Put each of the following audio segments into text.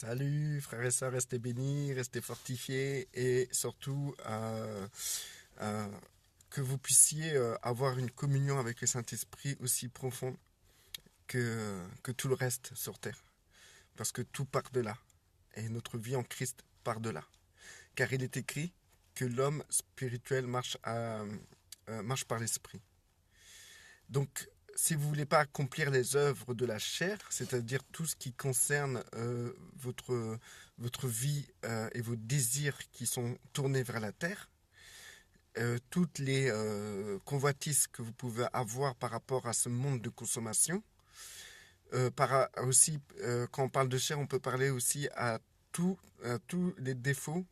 Salut frères et sœurs, restez bénis, restez fortifiés et surtout euh, que vous puissiez avoir une communion avec le Saint-Esprit aussi profonde que tout le reste sur terre. Parce que tout part de là et notre vie en Christ part de là. Car il est écrit que l'homme spirituel marche par l'Esprit. Donc, si vous ne voulez pas accomplir les œuvres de la chair, c'est-à-dire tout ce qui concerne votre vie et vos désirs qui sont tournés vers la terre, toutes les convoitises que vous pouvez avoir par rapport à ce monde de consommation, aussi, quand on parle de chair, on peut parler aussi à tous les défauts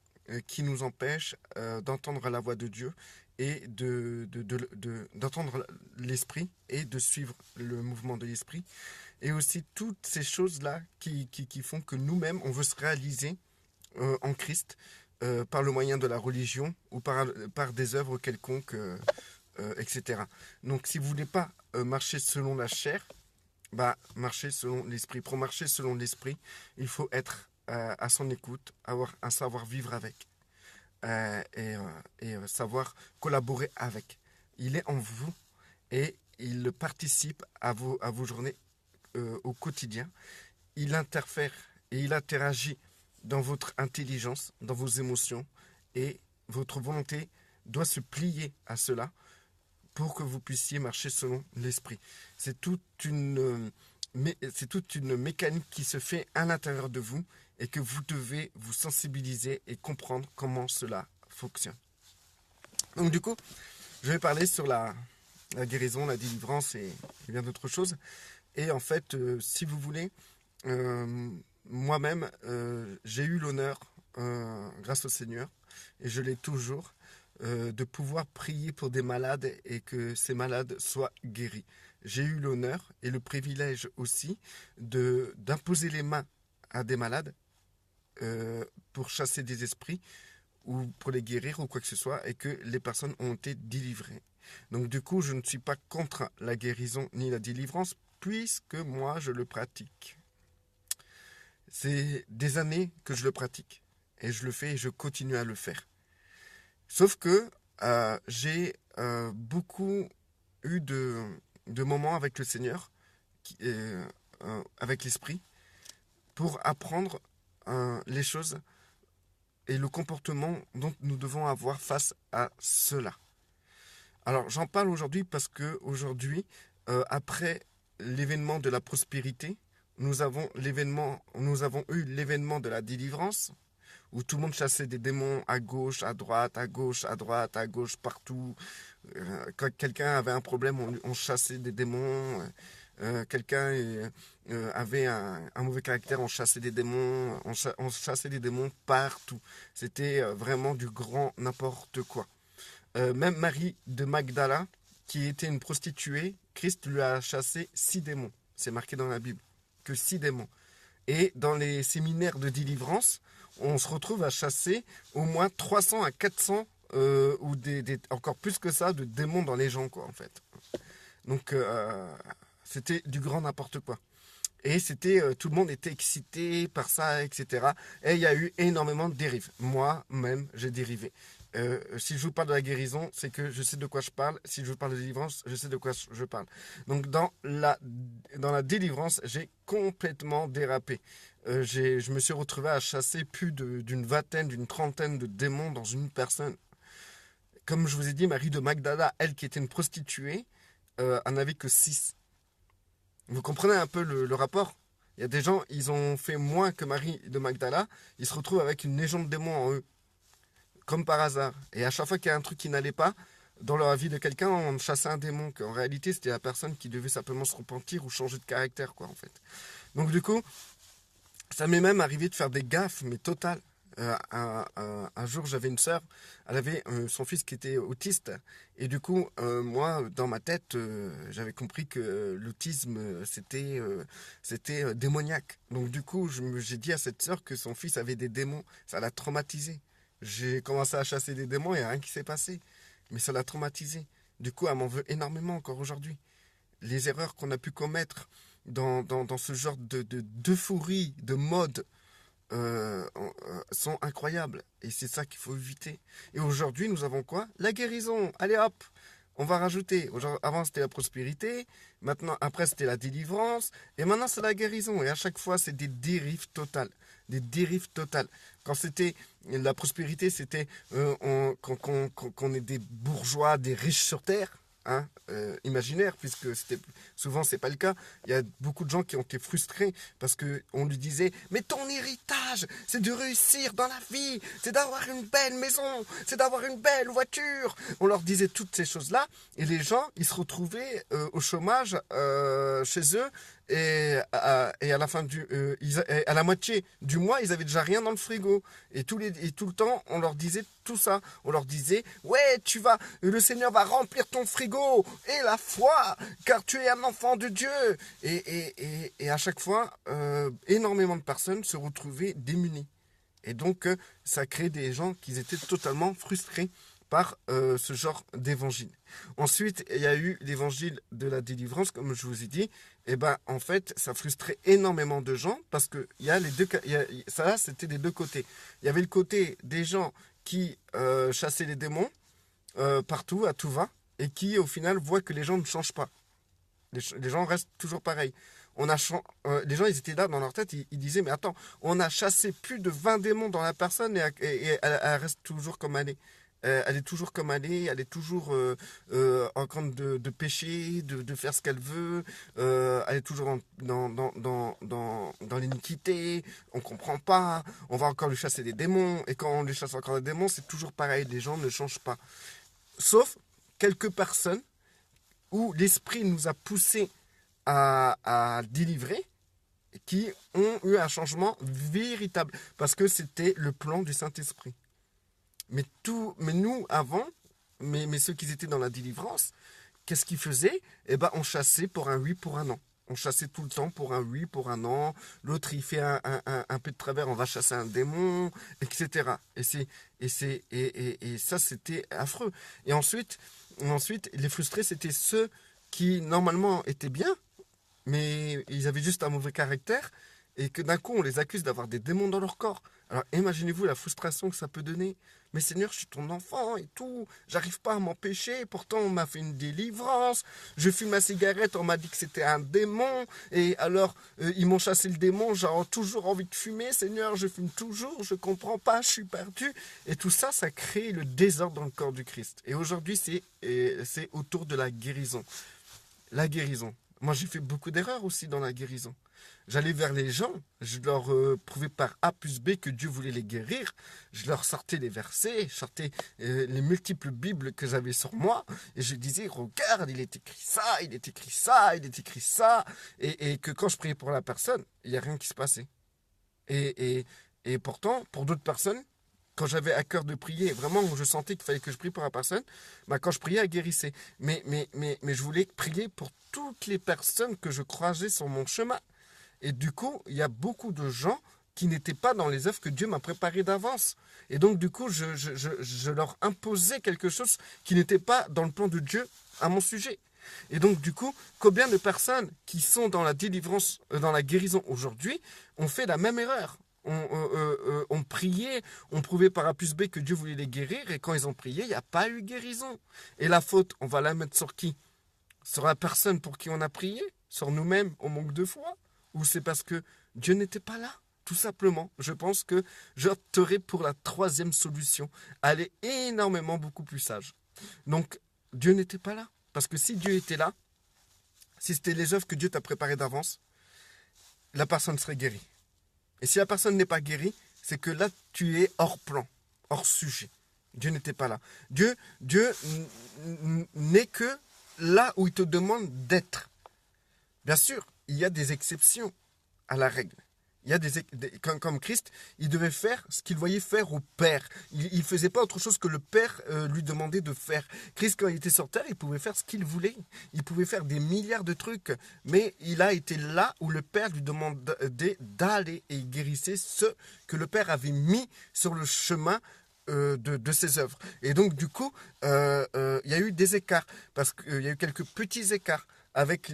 qui nous empêchent d'entendre la voix de Dieu et d'entendre l'esprit et de suivre le mouvement de l'esprit. Et aussi toutes ces choses-là qui font que nous-mêmes, on veut se réaliser en Christ par le moyen de la religion ou par des œuvres quelconques, etc. Donc si vous ne voulez pas marcher selon la chair, bah, marcher selon l'esprit. Pour marcher selon l'esprit, il faut être à son écoute, avoir un savoir-vivre avec et savoir collaborer avec. Il est en vous et il participe à vos journées au quotidien. Il interfère et il interagit dans votre intelligence, dans vos émotions et votre volonté doit se plier à cela pour que vous puissiez marcher selon l'esprit. C'est toute une mécanique qui se fait à l'intérieur de vous et que vous devez vous sensibiliser et comprendre comment cela fonctionne. Donc du coup, je vais parler sur la guérison, la délivrance et bien d'autres choses. Et en fait, si vous voulez, moi-même, j'ai eu l'honneur, grâce au Seigneur, et je l'ai toujours, de pouvoir prier pour des malades et que ces malades soient guéris. J'ai eu l'honneur et le privilège aussi d'imposer les mains à des malades pour chasser des esprits ou pour les guérir ou quoi que ce soit et que les personnes ont été délivrées. Donc du coup, je ne suis pas contre la guérison ni la délivrance puisque moi, je le pratique. C'est des années que je le pratique et je le fais et je continue à le faire. Sauf que j'ai beaucoup eu de moments avec le Seigneur, avec l'Esprit, pour apprendre les choses et le comportement dont nous devons avoir face à cela. Alors j'en parle aujourd'hui parce que aujourd'hui, après l'événement de la prospérité, nous avons eu l'événement de la délivrance, où tout le monde chassait des démons à gauche, à droite, à gauche, à droite, à gauche, partout. Quand quelqu'un avait un problème, on chassait des démons. Quelqu'un avait un mauvais caractère, on chassait des démons. On chassait des démons partout. C'était vraiment du grand n'importe quoi. Même Marie de Magdala, qui était une prostituée, Christ lui a chassé 6 démons. C'est marqué dans la Bible. Que 6 démons. Et dans les séminaires de délivrance, on se retrouve à chasser au moins 300 à 400 ou encore plus que ça de démons dans les gens, quoi, en fait. Donc, c'était du grand n'importe quoi. Et tout le monde était excité par ça, etc. Et il y a eu énormément de dérives. Moi-même, j'ai dérivé. Si je vous parle de la guérison, c'est que je sais de quoi je parle. Si je vous parle de délivrance, je sais de quoi je parle. Donc dans la délivrance, j'ai complètement dérapé. Je me suis retrouvé à chasser plus d'une vingtaine, d'une trentaine de démons dans une personne. Comme je vous ai dit, Marie de Magdala, elle qui était une prostituée, en avait que 6. Vous comprenez un peu le rapport? Il y a des gens, ils ont fait moins que Marie de Magdala, ils se retrouvent avec une légion de démons en eux, comme par hasard. Et à chaque fois qu'il y a un truc qui n'allait pas, dans la vie de quelqu'un, on chassait un démon. En réalité, c'était la personne qui devait simplement se repentir ou changer de caractère, quoi, en fait. Donc du coup, ça m'est même arrivé de faire des gaffes, mais totales. Un jour, j'avais une sœur, elle avait son fils qui était autiste, et du coup, moi, dans ma tête, j'avais compris que l'autisme, c'était démoniaque. Donc du coup, j'ai dit à cette sœur que son fils avait des démons, ça l'a traumatisé. J'ai commencé à chasser des démons, il n'y a rien qui s'est passé, mais ça l'a traumatisé. Du coup, elle m'en veut énormément encore aujourd'hui. Les erreurs qu'on a pu commettre dans ce genre d'euphorie, de mode, sont incroyables. Et c'est ça qu'il faut éviter. Et aujourd'hui, nous avons quoi? La guérison. Allez hop, on va rajouter. Avant, c'était la prospérité. Maintenant, après, c'était la délivrance. Et maintenant, c'est la guérison. Et à chaque fois, c'est des dérives totales. Des dérives totales. Quand c'était la prospérité, c'était qu'on est des bourgeois, des riches sur terre. Hein, imaginaire, puisque souvent c'est pas le cas. Il y a beaucoup de gens qui ont été frustrés parce que on lui disait mais ton héritage c'est de réussir dans la vie, c'est d'avoir une belle maison, c'est d'avoir une belle voiture. On leur disait toutes ces choses là et les gens ils se retrouvaient au chômage chez eux et à la fin à la moitié du mois ils avaient déjà rien dans le frigo et tout le temps on leur disait tout ça. On leur disait ouais le Seigneur va remplir ton frigo et la foi car tu es un enfant de Dieu et à chaque fois énormément de personnes se retrouvaient démunies et donc ça crée des gens qui étaient totalement frustrés par ce genre d'évangile. Ensuite, il y a eu l'évangile de la délivrance, comme je vous ai dit. Et ben, en fait, ça frustrait énormément de gens parce que il y a les deux, ça, c'était des deux côtés. Il y avait le côté des gens qui chassaient les démons partout, à tout va, et qui, au final, voient que les gens ne changent pas. Les gens restent toujours pareils. Les gens, ils étaient là dans leur tête, ils disaient, mais attends, on a chassé plus de 20 démons dans la personne et elle reste toujours comme elle est. Elle est toujours comme elle est toujours en train de pécher, de faire ce qu'elle veut, elle est toujours dans l'iniquité, on comprend pas, on va encore lui chasser des démons, et quand on lui chasse encore des démons, c'est toujours pareil, les gens ne changent pas. Sauf quelques personnes où l'esprit nous a poussés à délivrer, qui ont eu un changement véritable, parce que c'était le plan du Saint-Esprit. Mais nous, avant, mais ceux qui étaient dans la délivrance, qu'est-ce qu'ils faisaient? Eh ben, on chassait pour un oui, pour un non. On chassait tout le temps pour un oui, pour un non. L'autre, il fait un peu de travers, on va chasser un démon, etc. Et ça, c'était affreux. Et ensuite, les frustrés, c'était ceux qui, normalement, étaient bien, mais ils avaient juste un mauvais caractère, et que d'un coup, on les accuse d'avoir des démons dans leur corps. Alors, imaginez-vous la frustration que ça peut donner. Mais Seigneur, je suis ton enfant et tout, j'arrive pas à m'empêcher, pourtant on m'a fait une délivrance, je fume ma cigarette, on m'a dit que c'était un démon, et alors ils m'ont chassé le démon, j'ai toujours envie de fumer, Seigneur, je fume toujours, je comprends pas, je suis perdu. Et tout ça, ça crée le désordre dans le corps du Christ. Et aujourd'hui, c'est autour de la guérison. La guérison. Moi, j'ai fait beaucoup d'erreurs aussi dans la guérison. J'allais vers les gens, je leur prouvais par A plus B que Dieu voulait les guérir. Je leur sortais les versets, je sortais les multiples Bibles que j'avais sur moi. Et je disais, regarde, il est écrit ça, il est écrit ça, il est écrit ça. Et que quand je priais pour la personne, il n'y a rien qui se passait. Et pourtant, pour d'autres personnes, quand j'avais à cœur de prier, vraiment, je sentais qu'il fallait que je prie pour la personne, bah, quand je priais, elle guérissait. Mais je voulais prier pour toutes les personnes que je croisais sur mon chemin. Et du coup, il y a beaucoup de gens qui n'étaient pas dans les œuvres que Dieu m'a préparées d'avance. Et donc, du coup, je leur imposais quelque chose qui n'était pas dans le plan de Dieu à mon sujet. Et donc, du coup, combien de personnes qui sont dans la délivrance, dans la guérison aujourd'hui, ont fait la même erreur? On priait, on prouvait par A plus B que Dieu voulait les guérir, et quand ils ont prié, il n'y a pas eu guérison. Et la faute, on va la mettre sur qui? Sur la personne pour qui on a prié? Sur nous-mêmes, au manque de foi? Ou c'est parce que Dieu n'était pas là? Tout simplement, je pense que j'opterai pour la troisième solution. Elle est énormément beaucoup plus sage. Donc, Dieu n'était pas là. Parce que si Dieu était là, si c'était les œuvres que Dieu t'a préparées d'avance, la personne serait guérie. Et si la personne n'est pas guérie, c'est que là, tu es hors plan, hors sujet. Dieu n'était pas là. Dieu n'est que là où il te demande d'être. Bien sûr, il y a des exceptions à la règle. Il y a comme Christ, il devait faire ce qu'il voyait faire au Père. Il ne faisait pas autre chose que le Père lui demandait de faire. Christ, quand il était sur terre, il pouvait faire ce qu'il voulait. Il pouvait faire des milliards de trucs. Mais il a été là où le Père lui demandait d'aller, et il guérissait ceux que le Père avait mis sur le chemin de ses œuvres. Et donc, du coup, il y a eu des écarts. Parce qu'il y a eu quelques petits écarts avec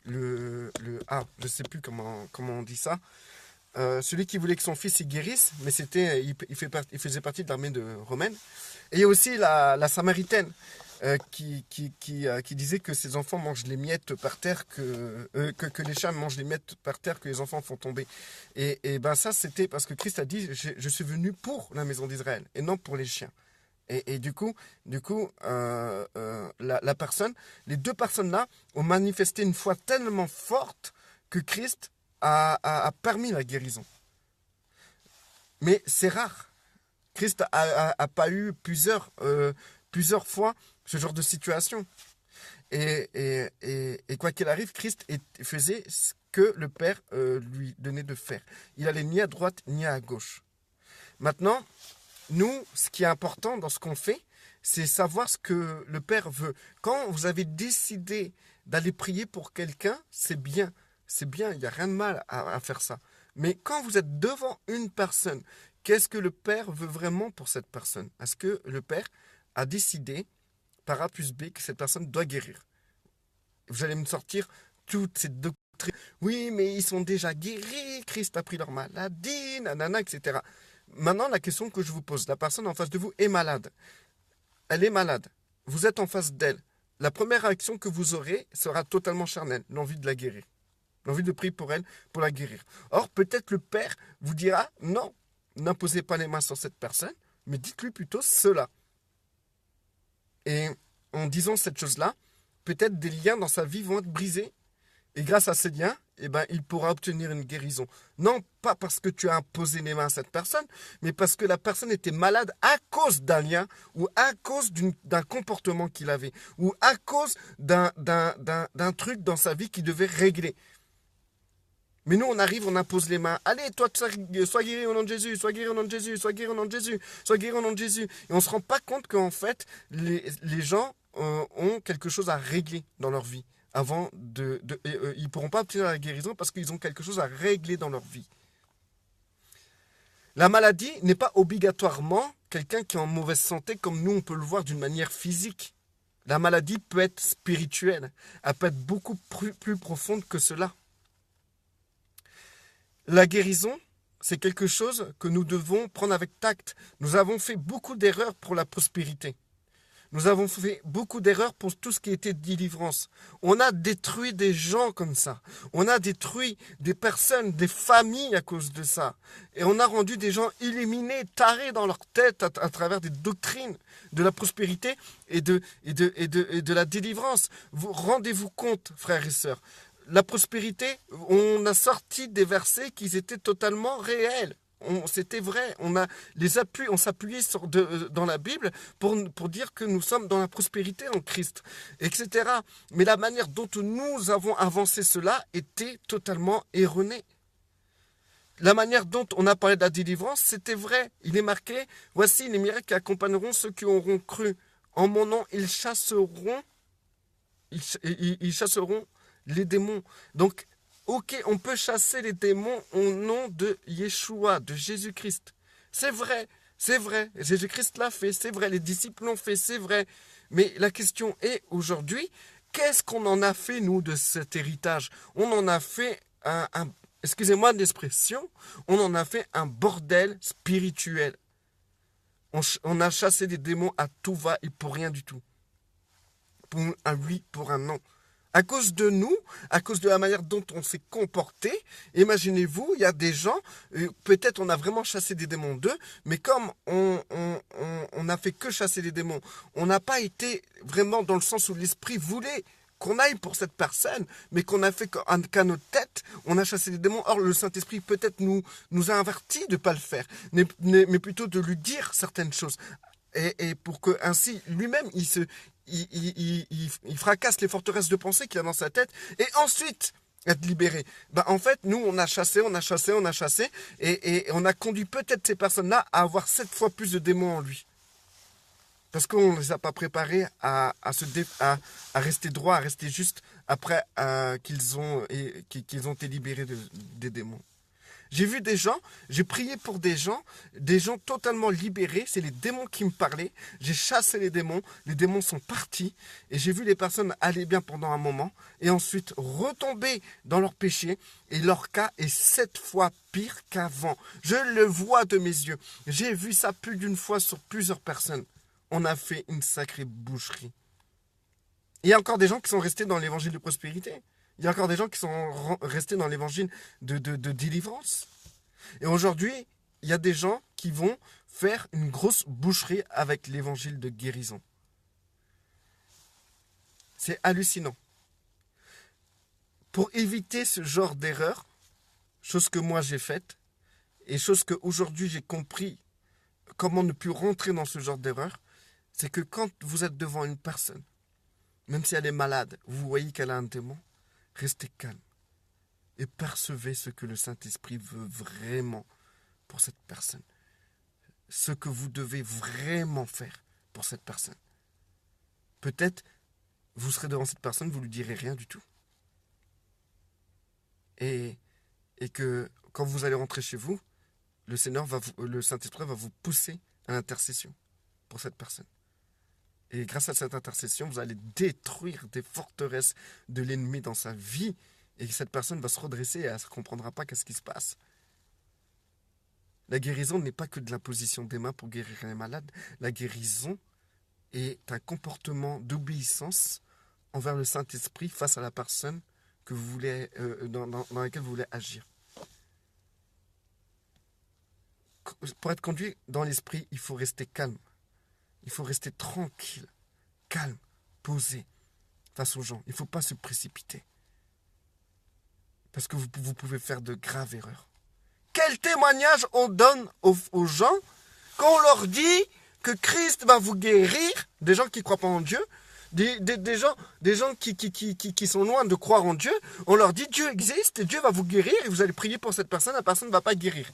je sais plus comment on dit ça. Celui qui voulait que son fils y guérisse, mais il faisait partie de l'armée romaine. Et il y a aussi la Samaritaine qui disait que ses enfants mangent les miettes par terre, que les chats mangent les miettes par terre que les enfants font tomber. Et ben ça, c'était parce que Christ a dit, je suis venu pour la maison d'Israël et non pour les chiens. Et du coup, les deux personnes-là ont manifesté une foi tellement forte que Christ a permis la guérison. Mais c'est rare. Christ a pas eu plusieurs fois ce genre de situation. Et quoi qu'il arrive, Christ faisait ce que le Père lui donnait de faire. Il allait ni à droite ni à gauche. Maintenant, nous, ce qui est important dans ce qu'on fait, c'est savoir ce que le Père veut. Quand vous avez décidé d'aller prier pour quelqu'un, c'est bien. C'est bien, il n'y a rien de mal à faire ça. Mais quand vous êtes devant une personne, qu'est-ce que le Père veut vraiment pour cette personne? Est-ce que le Père a décidé, par A plus B, que cette personne doit guérir? Vous allez me sortir toutes ces doctrines. Oui, mais ils sont déjà guéris, Christ a pris leur maladie, nanana, etc. Maintenant, la question que je vous pose, la personne en face de vous est malade. Elle est malade. Vous êtes en face d'elle. La première réaction que vous aurez sera totalement charnelle, l'envie de la guérir. L'envie de prier pour elle, pour la guérir. Or, peut-être le Père vous dira, non, n'imposez pas les mains sur cette personne, mais dites-lui plutôt cela. Et en disant cette chose-là, peut-être des liens dans sa vie vont être brisés. Et grâce à ces liens, il pourra obtenir une guérison. Non pas parce que tu as imposé les mains à cette personne, mais parce que la personne était malade à cause d'un lien, ou à cause d'un comportement qu'il avait, ou à cause d'un truc dans sa vie qu'il devait régler. Mais nous, on arrive, on impose les mains. Allez, toi, sois guéri au nom de Jésus, sois guéri au nom de Jésus, sois guéri au nom de Jésus, sois guéri au nom de Jésus. Et on ne se rend pas compte qu'en fait, les gens ont quelque chose à régler dans leur vie. Ils ne pourront pas obtenir la guérison parce qu'ils ont quelque chose à régler dans leur vie. La maladie n'est pas obligatoirement quelqu'un qui est en mauvaise santé comme nous, on peut le voir d'une manière physique. La maladie peut être spirituelle. Elle peut être beaucoup plus profonde que cela. La guérison, c'est quelque chose que nous devons prendre avec tact. Nous avons fait beaucoup d'erreurs pour la prospérité. Nous avons fait beaucoup d'erreurs pour tout ce qui était délivrance. On a détruit des gens comme ça. On a détruit des personnes, des familles à cause de ça. Et on a rendu des gens illuminés, tarés dans leur tête à travers des doctrines de la prospérité et de la délivrance. Rendez-vous compte, frères et sœurs. La prospérité, on a sorti des versets qui étaient totalement réels. C'était vrai. On s'appuyait dans la Bible pour dire que nous sommes dans la prospérité en Christ, etc. Mais la manière dont nous avons avancé cela était totalement erronée. La manière dont on a parlé de la délivrance, c'était vrai. Il est marqué, voici les miracles qui accompagneront ceux qui auront cru. En mon nom, ils chasseront les démons. Donc, ok, on peut chasser les démons au nom de Yeshua, de Jésus-Christ. C'est vrai. Jésus-Christ l'a fait, c'est vrai. Les disciples l'ont fait, c'est vrai. Mais la question est, aujourd'hui, qu'est-ce qu'on en a fait, nous, de cet héritage? On en a fait excusez-moi l'expression, on en a fait un bordel spirituel. On a chassé des démons à tout va et pour rien du tout. Pour un oui, pour un non. À cause de nous, à cause de la manière dont on s'est comporté, imaginez-vous, il y a des gens, peut-être on a vraiment chassé des démons d'eux, mais comme on n'a fait que chasser des démons, on n'a pas été vraiment dans le sens où l'esprit voulait qu'on aille pour cette personne, mais qu'on a fait qu'à notre tête, on a chassé des démons. Or, le Saint-Esprit peut-être nous a avertis de ne pas le faire, mais plutôt de lui dire certaines choses. Et pour que ainsi lui-même il fracasse les forteresses de pensée qu'il a dans sa tête et ensuite être libéré. En fait, nous, on a chassé et on a conduit peut-être ces personnes-là à avoir 7 fois plus de démons en lui. Parce qu'on ne les a pas préparés à rester droit, à rester juste après qu'ils ont été libérés des démons. J'ai vu des gens, j'ai prié pour des gens totalement libérés, c'est les démons qui me parlaient, j'ai chassé les démons sont partis, et j'ai vu les personnes aller bien pendant un moment, et ensuite retomber dans leur péché, et leur cas est 7 fois pire qu'avant. Je le vois de mes yeux, j'ai vu ça plus d'une fois sur plusieurs personnes. On a fait une sacrée boucherie. Il y a encore des gens qui sont restés dans l'évangile de prospérité. Il y a encore des gens qui sont restés dans l'évangile de délivrance. Et aujourd'hui, il y a des gens qui vont faire une grosse boucherie avec l'évangile de guérison. C'est hallucinant. Pour éviter ce genre d'erreur, chose que moi j'ai faite, et chose que aujourd'hui j'ai compris comment ne plus rentrer dans ce genre d'erreur, c'est que quand vous êtes devant une personne, même si elle est malade, vous voyez qu'elle a un démon, restez calme et percevez ce que le Saint-Esprit veut vraiment pour cette personne. Ce que vous devez vraiment faire pour cette personne. Peut-être vous serez devant cette personne, vous ne lui direz rien du tout. Et que quand vous allez rentrer chez vous, le Saint-Esprit va vous pousser à l'intercession pour cette personne. Et grâce à cette intercession, vous allez détruire des forteresses de l'ennemi dans sa vie. Et cette personne va se redresser et elle ne comprendra pas qu'est-ce qui se passe. La guérison n'est pas que de l'imposition des mains pour guérir les malades. La guérison est un comportement d'obéissance envers le Saint-Esprit face à la personne que vous voulez, dans laquelle vous voulez agir. Pour être conduit dans l'esprit, il faut rester calme. Il faut rester tranquille, calme, posé face aux gens. Il ne faut pas se précipiter. Parce que vous pouvez faire de graves erreurs. Quel témoignage on donne aux gens quand on leur dit que Christ va vous guérir, des gens qui ne croient pas en Dieu, des gens qui sont loin de croire en Dieu, on leur dit Dieu existe et Dieu va vous guérir et vous allez prier pour cette personne, la personne ne va pas guérir.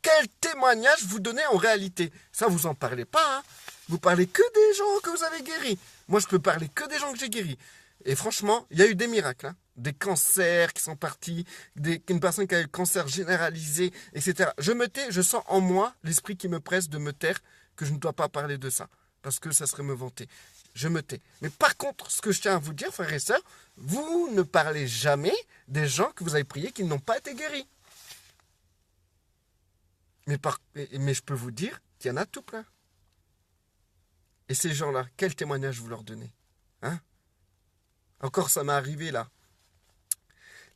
Quel témoignage vous donnez en réalité? Ça, vous n'en parlez pas. Hein. Vous parlez que des gens que vous avez guéris. Moi, je peux parler que des gens que j'ai guéris. Et franchement, il y a eu des miracles. Hein. Des cancers qui sont partis, une personne qui a eu le cancer généralisé, etc. Je me tais, je sens en moi l'esprit qui me presse de me taire, que je ne dois pas parler de ça. Parce que ça serait me vanter. Je me tais. Mais par contre, ce que je tiens à vous dire, frères et sœurs, vous ne parlez jamais des gens que vous avez priés qui n'ont pas été guéris. Mais je peux vous dire qu'il y en a tout plein. Et ces gens-là, quel témoignage vous leur donnez? Hein? Encore, ça m'est arrivé là.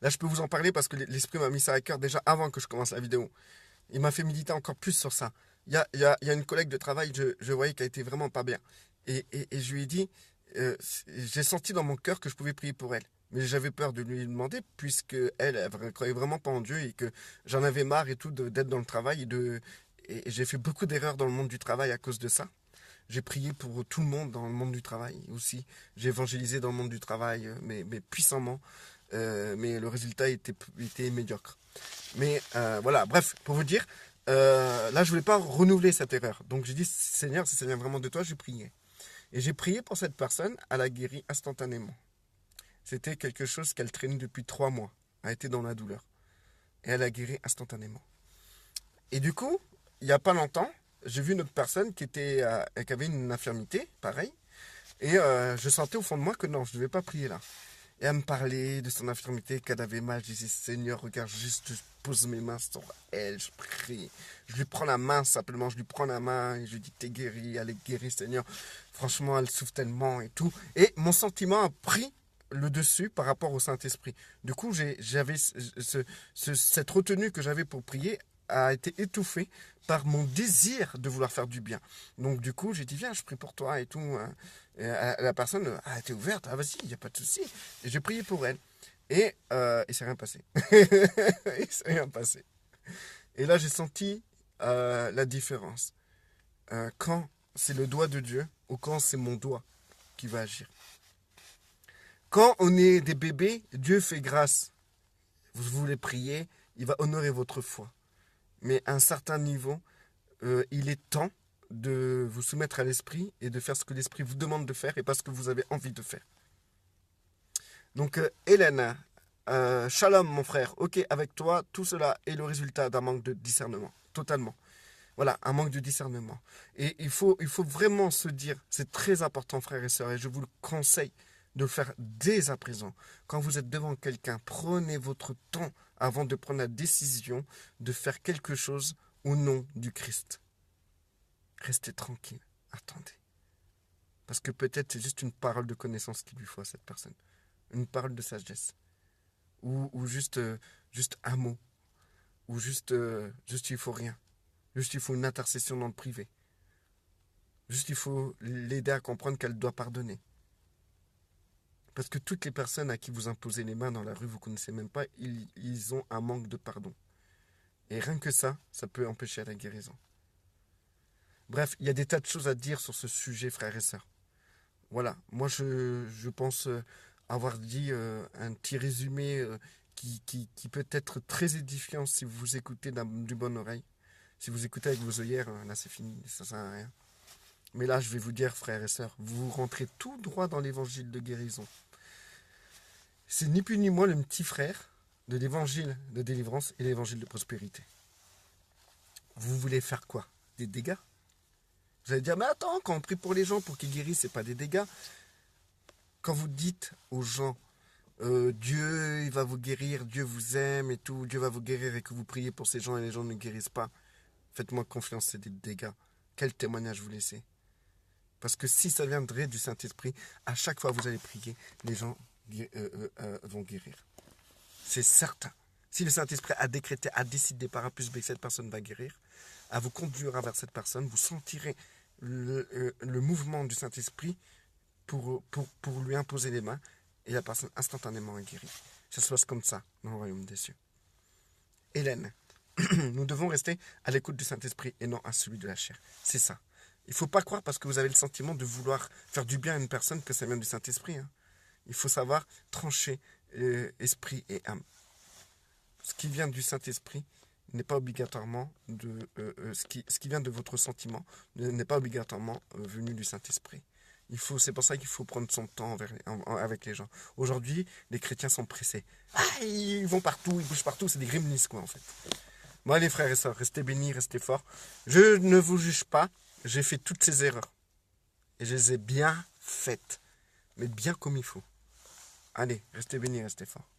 Là, je peux vous en parler parce que l'Esprit m'a mis ça à cœur déjà avant que je commence la vidéo. Il m'a fait méditer encore plus sur ça. Il y a une collègue de travail, je voyais qu'elle était vraiment pas bien. Et je lui ai dit, j'ai senti dans mon cœur que je pouvais prier pour elle. Mais j'avais peur de lui demander, puisque elle ne croyait vraiment pas en Dieu et que j'en avais marre et tout d'être dans le travail. Et j'ai fait beaucoup d'erreurs dans le monde du travail à cause de ça. J'ai prié pour tout le monde dans le monde du travail aussi. J'ai évangélisé dans le monde du travail, mais puissamment. Mais le résultat était médiocre. Mais voilà, bref, pour vous dire, là je ne voulais pas renouveler cette erreur. Donc j'ai dit, Seigneur, si ça vient vraiment de toi, j'ai prié. Et j'ai prié pour cette personne, elle a guéri instantanément. C'était quelque chose qu'elle traînait depuis 3 mois. Elle était dans la douleur. Et elle a guéri instantanément. Et du coup, il n'y a pas longtemps, j'ai vu une autre personne qui avait une infirmité, pareil. Et je sentais au fond de moi que non, je ne devais pas prier là. Et elle me parlait de son infirmité, qu'elle avait mal. Je disais, Seigneur, regarde, juste je pose mes mains sur elle, je prie. Je lui prends la main simplement, je lui prends la main et je lui dis, t'es guérie, elle est guérie, Seigneur. Franchement, elle souffre tellement et tout. Et mon sentiment a pris le dessus par rapport au Saint-Esprit. Du coup, j'avais cette retenue que j'avais pour prier a été étouffée par mon désir de vouloir faire du bien. Donc du coup, j'ai dit, viens, je prie pour toi et tout. Hein. Et la personne a été ouverte, ah vas-y, il n'y a pas de souci. Et j'ai prié pour elle. Et il s'est rien passé. Il s'est rien passé. Et là, j'ai senti la différence. Quand c'est le doigt de Dieu ou quand c'est mon doigt qui va agir. Quand on est des bébés, Dieu fait grâce. Vous voulez prier, il va honorer votre foi. Mais à un certain niveau, il est temps de vous soumettre à l'esprit et de faire ce que l'esprit vous demande de faire et pas ce que vous avez envie de faire. Donc, Hélène, Shalom, mon frère. Ok, avec toi, tout cela est le résultat d'un manque de discernement. Totalement. Voilà, un manque de discernement. Et il faut vraiment se dire, c'est très important, frères et sœurs, et je vous le conseille de le faire dès à présent. Quand vous êtes devant quelqu'un, prenez votre temps avant de prendre la décision de faire quelque chose au nom du Christ. Restez tranquille, attendez. Parce que peut-être c'est juste une parole de connaissance qu'il lui faut à cette personne. Une parole de sagesse. Ou juste, juste un mot. Ou juste il faut rien. Juste il faut une intercession dans le privé. Juste il faut l'aider à comprendre qu'elle doit pardonner. Parce que toutes les personnes à qui vous imposez les mains dans la rue, vous ne connaissez même pas, ils ont un manque de pardon. Et rien que ça peut empêcher la guérison. Bref, il y a des tas de choses à dire sur ce sujet, frères et sœurs. Voilà, moi je pense avoir dit un petit résumé qui peut être très édifiant si vous écoutez du bonne oreille. Si vous écoutez avec vos œillères, là c'est fini, ça sert à rien. Mais là je vais vous dire, frères et sœurs, vous rentrez tout droit dans l'évangile de guérison. C'est ni plus ni moins le petit frère de l'évangile de délivrance et l'évangile de prospérité. Vous voulez faire quoi? Des dégâts? Vous allez dire, mais attends, quand on prie pour les gens pour qu'ils guérissent, c'est pas des dégâts. Quand vous dites aux gens, Dieu il va vous guérir, Dieu vous aime et tout, Dieu va vous guérir et que vous priez pour ces gens et les gens ne guérissent pas, faites-moi confiance, c'est des dégâts. Quel témoignage vous laissez? Parce que si ça viendrait du Saint-Esprit, à chaque fois que vous allez prier, les gens vont guérir. C'est certain. Si le Saint-Esprit a décrété, a décidé par A plus B que cette personne va guérir, elle vous conduira vers cette personne, vous sentirez le mouvement du Saint-Esprit pour lui imposer les mains et la personne instantanément est guérie. Ça se passe comme ça dans le royaume des cieux. Hélène, nous devons rester à l'écoute du Saint-Esprit et non à celui de la chair. C'est ça. Il ne faut pas croire parce que vous avez le sentiment de vouloir faire du bien à une personne que ça vient du Saint-Esprit. Hein. Il faut savoir trancher esprit et âme. Ce qui vient du Saint-Esprit n'est pas obligatoirement ce qui vient de votre sentiment n'est pas obligatoirement venu du Saint-Esprit. C'est pour ça qu'il faut prendre son temps avec les gens. Aujourd'hui, les chrétiens sont pressés. Ah, ils vont partout, ils bougent partout, c'est des gremlins quoi en fait. Bon allez frères et sœurs, restez bénis, restez forts. Je ne vous juge pas, j'ai fait toutes ces erreurs. Et je les ai bien faites. Mais bien comme il faut. Allez, restez bénis, restez forts.